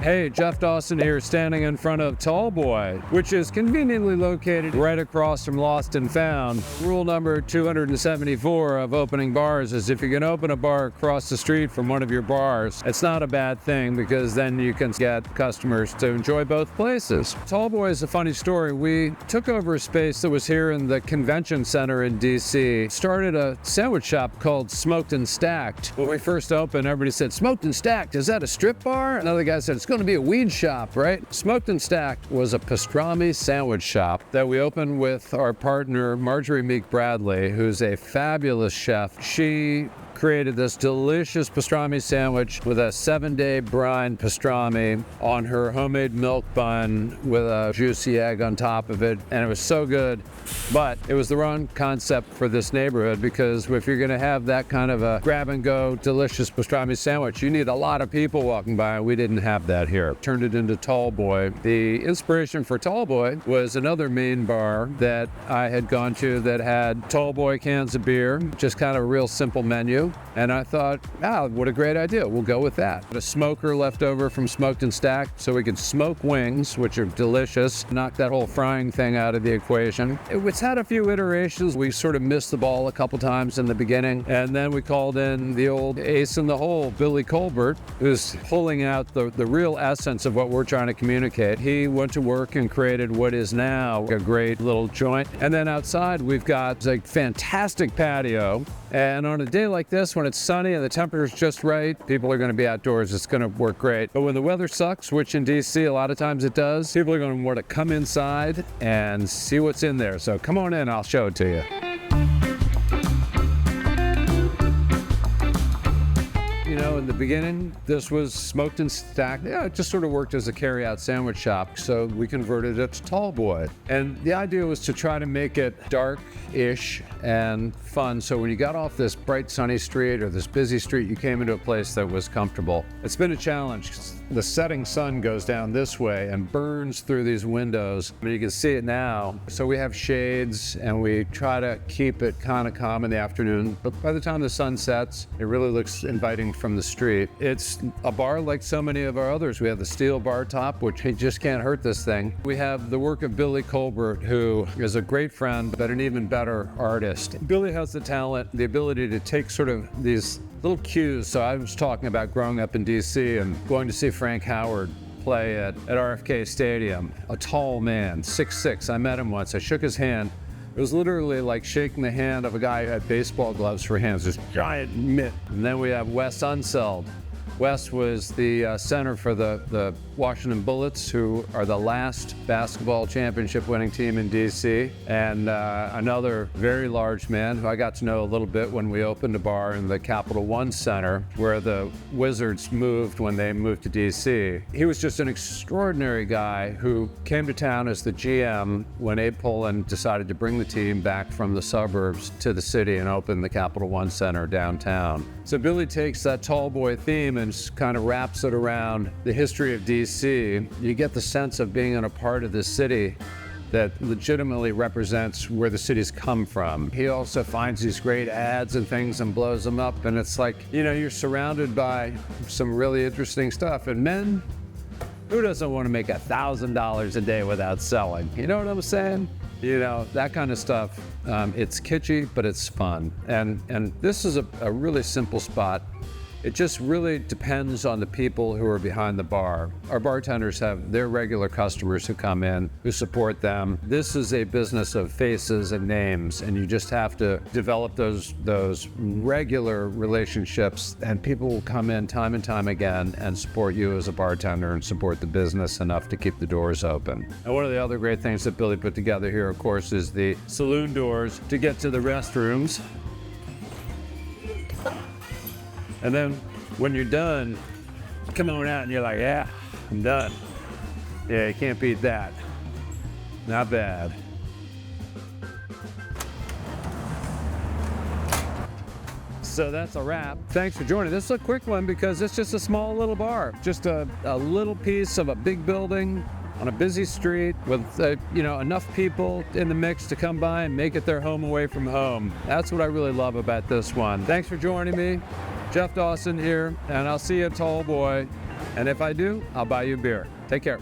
Hey, Jeff Dawson here, standing in front of Tall Boy, which is conveniently located right across from Lost and Found. Rule number 274 of opening bars is if you can open a bar across the street from one of your bars, it's not a bad thing because then you can get customers to enjoy both places. Tall Boy is a funny story. We took over a space that was here in the convention center in DC, started a sandwich shop called Smoked and Stacked. When we first opened, everybody said, "Smoked and Stacked, is that a strip bar?" Another guy said, "It's going to be a weed shop, right?" Smoked and Stacked was a pastrami sandwich shop that we opened with our partner, Marjorie Meek Bradley, who's a fabulous chef. She created this delicious pastrami sandwich with a 7-day brine pastrami on her homemade milk bun with a juicy egg on top of it, and it was so good. But it was the wrong concept for this neighborhood because if you're gonna have that kind of a grab-and-go delicious pastrami sandwich, you need a lot of people walking by, and we didn't have that here. Turned it into Tall Boy. The inspiration for Tall Boy was another main bar that I had gone to that had Tall Boy cans of beer, just kind of a real simple menu. And I thought, what a great idea. We'll go with that. A smoker left over from Smoked and Stacked so we could smoke wings, which are delicious. Knock that whole frying thing out of the equation. It's had a few iterations. We sort of missed the ball a couple times in the beginning. And then we called in the old ace in the hole, Billy Colbert, who's pulling out the real essence of what we're trying to communicate. He went to work and created what is now a great little joint. And then outside, we've got a fantastic patio. And on a day like this, when it's sunny and the temperature's just right, people are going to be outdoors. It's going to work great. But when the weather sucks, which in DC a lot of times it does, people are going to want to come inside and see what's in there. So come on in, I'll show it to you. You know, in the beginning, this was Smoked and Stacked. Yeah, it just sort of worked as a carry-out sandwich shop, so we converted it to Tall Boy. And the idea was to try to make it dark-ish and fun, so when you got off this bright sunny street or this busy street, you came into a place that was comfortable. It's been a challenge. The setting sun goes down this way and burns through these windows. I mean, you can see it now. So we have shades and we try to keep it kind of calm in the afternoon, but by the time the sun sets, it really looks inviting from the street. It's a bar like so many of our others. We have the steel bar top, which just can't hurt this thing. We have the work of Billy Colbert, who is a great friend, but an even better artist. Billy has the talent, the ability to take sort of these little cues. So I was talking about growing up in DC and going to see Frank Howard play at RFK Stadium. A tall man, 6'6". I met him once. I shook his hand. It was literally like shaking the hand of a guy who had baseball gloves for hands, this giant mitt. And then we have Wes Unseld. Wes was the center for the Washington Bullets, who are the last basketball championship winning team in DC. And another very large man who I got to know a little bit when we opened a bar in the Capital One Center, where the Wizards moved when they moved to DC. He was just an extraordinary guy who came to town as the GM when Abe Pollin decided to bring the team back from the suburbs to the city and open the Capital One Center downtown. So Billy takes that Tall Boy theme and kind of wraps it around the history of DC. You get the sense of being in a part of the city that legitimately represents where the city's come from. He also finds these great ads and things and blows them up, and it's like, you know, you're surrounded by some really interesting stuff. And men, who doesn't want to make $1,000 a day without selling? You know what I'm saying? You know, that kind of stuff. It's kitschy, but it's fun. And this is a really simple spot. It just really depends on the people who are behind the bar. Our bartenders have their regular customers who come in, who support them. This is a business of faces and names, and you just have to develop those regular relationships, and people will come in time and time again and support you as a bartender and support the business enough to keep the doors open. And one of the other great things that Billy put together here, of course, is the saloon doors to get to the restrooms. And then when you're done, come on out and you're like, yeah, I'm done. Yeah, you can't beat that. Not bad. So that's a wrap. Thanks for joining. This is a quick one because it's just a small little bar. Just a little piece of a big building on a busy street with enough people in the mix to come by and make it their home away from home. That's what I really love about this one. Thanks for joining me. Jeff Dawson here, and I'll see you at Tall Boy And if I do, I'll buy you a beer. Take care.